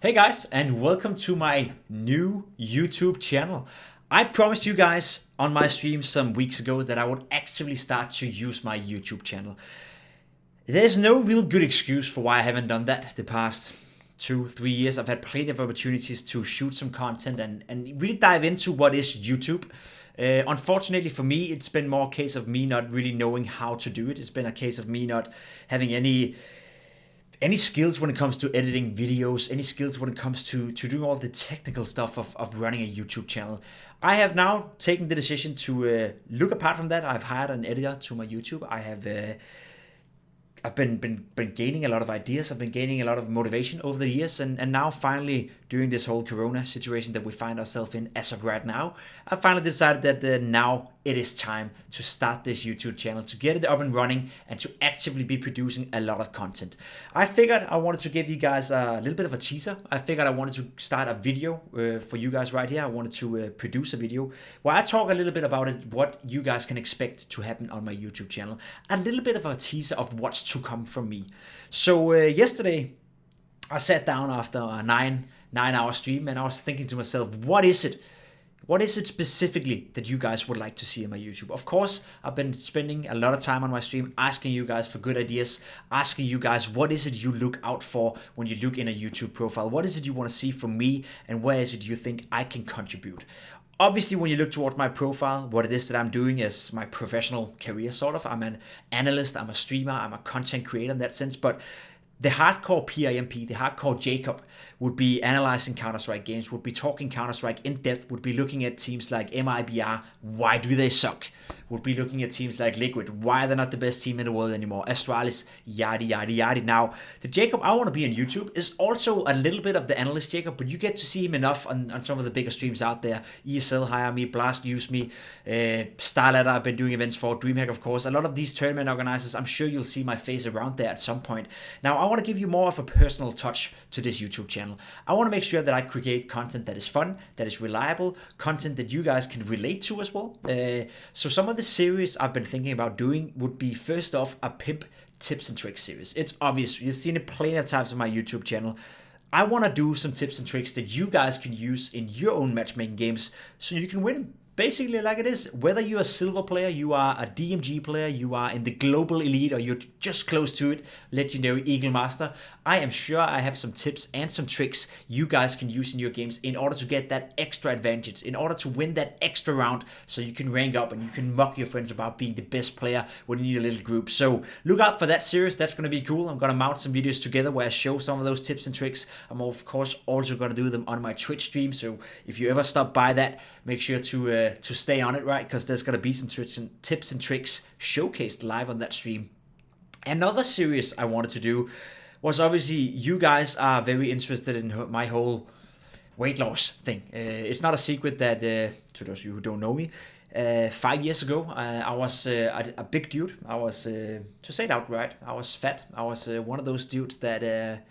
Hey guys, and welcome to my new YouTube channel. I promised you guys on my stream some weeks ago that I would actively start to use my YouTube channel. There's no real good excuse for why I haven't done that the past 2-3 years. I've had plenty of opportunities to shoot some content and really dive into what is YouTube. Unfortunately for me, it's been more a case of me not really knowing how to do it. It's been a case of me not having any skills when it comes to editing videos, any skills when it comes to doing all the technical stuff of running a YouTube channel. I have now taken the decision to look apart from that. I've hired an editor to my YouTube. I've been gaining a lot of ideas. I've been gaining a lot of motivation over the years, and now finally, during this whole Corona situation that we find ourselves in as of right now, I finally decided that now it is time to start this YouTube channel, to get it up and running, and to actively be producing a lot of content. I figured I wanted to give you guys a little bit of a teaser. I figured I wanted to start a video for you guys right here. I wanted to produce a video where I talk a little bit about it, what you guys can expect to happen on my YouTube channel. A little bit of a teaser of what's to come from me. So yesterday, I sat down after a nine-hour stream, and I was thinking to myself, what is it? What is it specifically that you guys would like to see on my YouTube? Of course, I've been spending a lot of time on my stream asking you guys for good ideas, asking you guys what is it you look out for when you look in a YouTube profile? What is it you want to see from me, and where is it you think I can contribute? Obviously, when you look towards my profile, what it is that I'm doing is my professional career, sort of. I'm an analyst, I'm a streamer, I'm a content creator in that sense, but the hardcore PIMP, the hardcore Jacob, would be analyzing Counter-Strike games, would be talking Counter-Strike in depth, would be looking at teams like MIBR, why do they suck? Would be looking at teams like Liquid, why are they not the best team in the world anymore? Astralis, yada yada yada. Now, the Jacob I want to be on YouTube is also a little bit of the analyst Jacob, but you get to see him enough on some of the bigger streams out there. ESL hire me, Blast use me, Starladder I've been doing events for, DreamHack of course. A lot of these tournament organizers, I'm sure you'll see my face around there at some point. Now, I want to give you more of a personal touch to this YouTube channel. I want to make sure that I create content that is fun, that is reliable, content that you guys can relate to as well. So some of the series I've been thinking about doing would be, first off, a pimp tips and tricks series. It's obvious, you've seen it plenty of times on my YouTube channel. I want to do some tips and tricks that you guys can use in your own matchmaking games so you can win them. Basically like it is, whether you're a silver player, you are a DMG player, you are in the global elite, or you're just close to it, legendary Eagle Master, I am sure I have some tips and some tricks you guys can use in your games in order to get that extra advantage, in order to win that extra round so you can rank up and you can mock your friends about being the best player within your little group. So look out for that series, that's going to be cool. I'm going to mount some videos together where I show some of those tips and tricks. I'm of course also going to do them on my Twitch stream, so if you ever stop by that, make sure to stay on it, right? Because there's going to be some tips and tricks showcased live on that stream. Another series I wanted to do was, obviously, you guys are very interested in my whole weight loss thing. It's not a secret that, to those of you who don't know me, 5 years ago, I was a big dude. I was, to say it outright, I was fat. I was one of those dudes that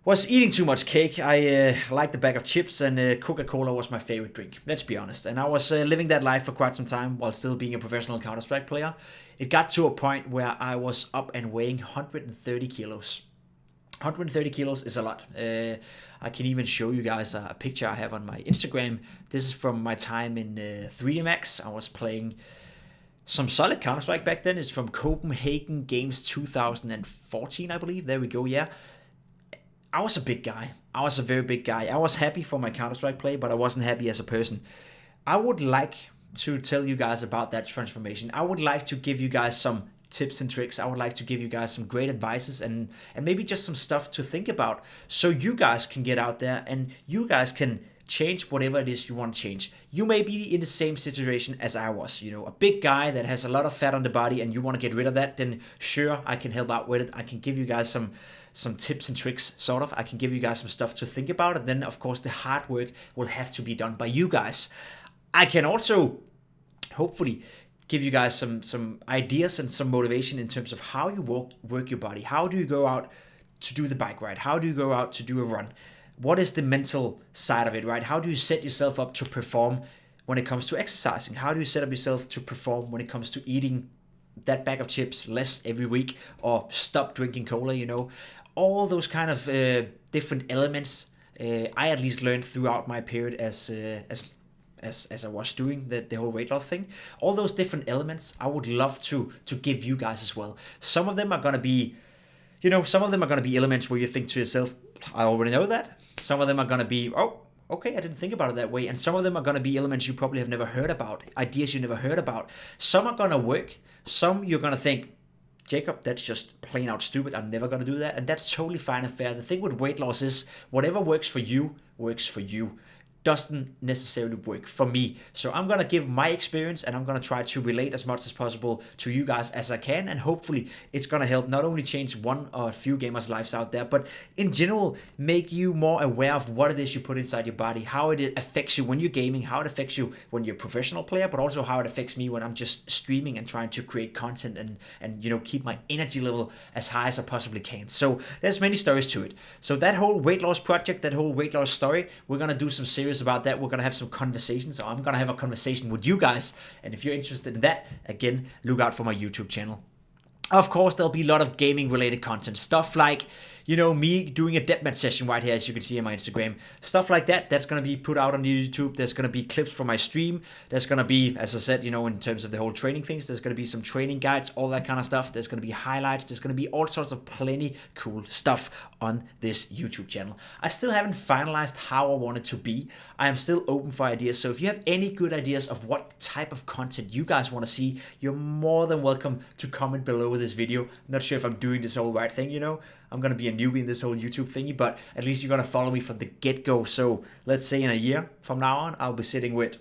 was eating too much cake. I liked a bag of chips, and Coca-Cola was my favorite drink, let's be honest. And I was living that life for quite some time while still being a professional Counter-Strike player. It got to a point where I was up and weighing 130 kilos. 130 kilos is a lot. I can even show you guys a picture I have on my Instagram. This is from my time in 3D Max. I was playing some solid Counter-Strike back then. It's from Copenhagen Games 2014, I believe. There we go, yeah. I was a big guy. I was a very big guy. I was happy for my Counter-Strike play, but I wasn't happy as a person. I would like to tell you guys about that transformation. I would like to give you guys some tips and tricks. I would like to give you guys some great advices and maybe just some stuff to think about so you guys can get out there and you guys can change whatever it is you want to change. You may be in the same situation as I was, you know, a big guy that has a lot of fat on the body and you want to get rid of that, then sure, I can help out with it. I can give you guys some tips and tricks, sort of. I can give you guys some stuff to think about, and then of course the hard work will have to be done by you guys. I can also hopefully give you guys some ideas and some motivation in terms of how you work your body. How do you go out to do the bike ride? How do you go out to do a run? What is the mental side of it, right? How do you set yourself up to perform when it comes to exercising? How do you set up yourself to perform when it comes to eating that bag of chips less every week, or stop drinking cola, you know? all those kind of different elements I at least learned throughout my period as I was doing the whole weight loss thing. All those different elements I would love to give you guys as well. Some of them are gonna be, some of them are gonna be elements where you think to yourself, I already know that. Some of them are gonna be, oh, okay, I didn't think about it that way. And some of them are gonna be elements you probably have never heard about, ideas you never heard about. Some are gonna work. Some you're gonna think, Jacob, that's just plain out stupid. I'm never gonna do that. And that's totally fine and fair. The thing with weight loss is whatever works for you works for you. Doesn't necessarily work for me. So I'm gonna give my experience and I'm gonna try to relate as much as possible to you guys as I can, and hopefully it's gonna help not only change one or a few gamers' lives out there, but in general make you more aware of what it is you put inside your body, how it affects you when you're gaming, how it affects you when you're a professional player, but also how it affects me when I'm just streaming and trying to create content and keep my energy level as high as I possibly can. So there's many stories to it. So that whole weight loss project, that whole weight loss story, we're gonna do some serious about that. We're gonna have some conversations. I'm gonna have a conversation with you guys, and if you're interested in that, again, look out for my YouTube channel. Of course, there'll be a lot of gaming related content, stuff like me doing a deathmatch session right here, as you can see on my Instagram. Stuff like that, that's going to be put out on YouTube. There's going to be clips from my stream. There's going to be, as I said, in terms of the whole training things, there's going to be some training guides, all that kind of stuff. There's going to be highlights. There's going to be all sorts of plenty cool stuff on this YouTube channel. I still haven't finalized how I want it to be. I am still open for ideas. So if you have any good ideas of what type of content you guys want to see, you're more than welcome to comment below this video. I'm not sure if I'm doing this whole right thing, I'm going to be a newbie in this whole YouTube thingy, but at least you're going to follow me from the get-go. So let's say in a year from now on, I'll be sitting with,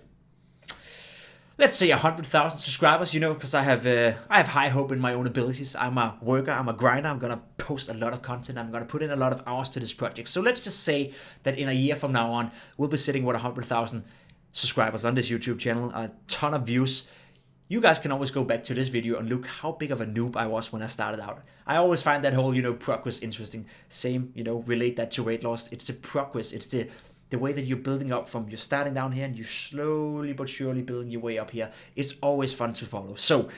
let's say 100,000 subscribers, because I have high hope in my own abilities. I'm a worker, I'm a grinder, I'm going to post a lot of content, I'm going to put in a lot of hours to this project. So let's just say that in a year from now on, we'll be sitting with 100,000 subscribers on this YouTube channel, a ton of views. You guys can always go back to this video and look how big of a noob I was when I started out. I always find that whole, progress interesting. Same, relate that to weight loss. It's the progress. It's the way that you're building up from, you're starting down here and you're slowly but surely building your way up here. It's always fun to follow. So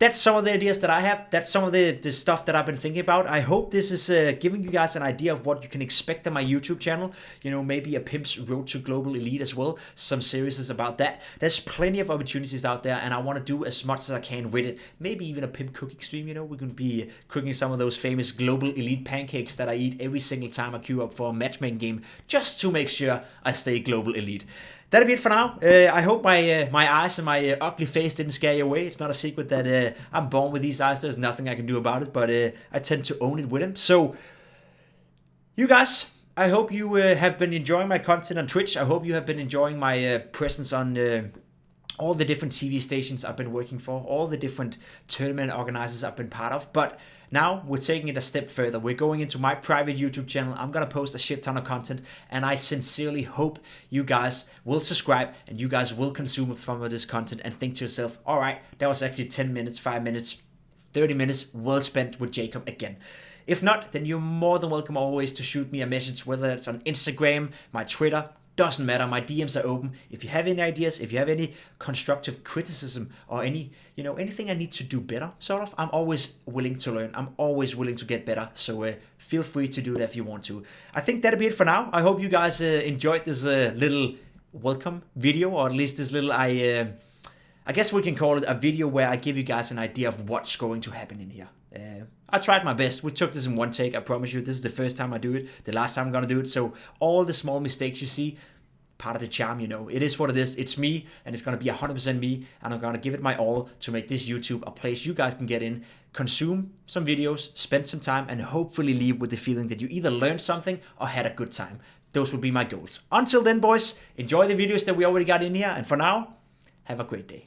that's some of the ideas that I have. That's some of the stuff that I've been thinking about. I hope this is giving you guys an idea of what you can expect on my YouTube channel. Maybe a Pimp's Road to Global Elite as well. Some series about that. There's plenty of opportunities out there, and I want to do as much as I can with it. Maybe even a Pimp cooking stream. We're going to be cooking some of those famous Global Elite pancakes that I eat every single time I queue up for a matchmaking game, just to make sure I stay Global Elite. That'll be it for now. I hope my eyes and my ugly face didn't scare you away. It's not a secret that I'm born with these eyes. There's nothing I can do about it, but I tend to own it with them. So, you guys, I hope you have been enjoying my content on Twitch. I hope you have been enjoying my presence on all the different TV stations I've been working for, all the different tournament organizers I've been part of. But now we're taking it a step further. We're going into my private YouTube channel. I'm going to post a shit ton of content, and I sincerely hope you guys will subscribe and you guys will consume some of this content and think to yourself, all right, that was actually 10 minutes, 5 minutes, 30 minutes well spent with Jacob again. If not, then you're more than welcome always to shoot me a message, whether that's on Instagram, my Twitter, doesn't matter. My DMs are open. If you have any ideas, if you have any constructive criticism or any, anything I need to do better, sort of, I'm always willing to learn. I'm always willing to get better. So feel free to do that if you want to. I think that'll be it for now. I hope you guys enjoyed this little welcome video, or at least this little, I guess we can call it a video where I give you guys an idea of what's going to happen in here. I tried my best. We took this in one take. I promise you, this is the first time I do it. The last time I'm going to do it. So all the small mistakes you see, part of the charm, it is what it is. It's me, and it's going to be 100% me, and I'm going to give it my all to make this YouTube a place you guys can get in, consume some videos, spend some time, and hopefully leave with the feeling that you either learned something or had a good time. Those will be my goals. Until then, boys, enjoy the videos that we already got in here, and for now, have a great day.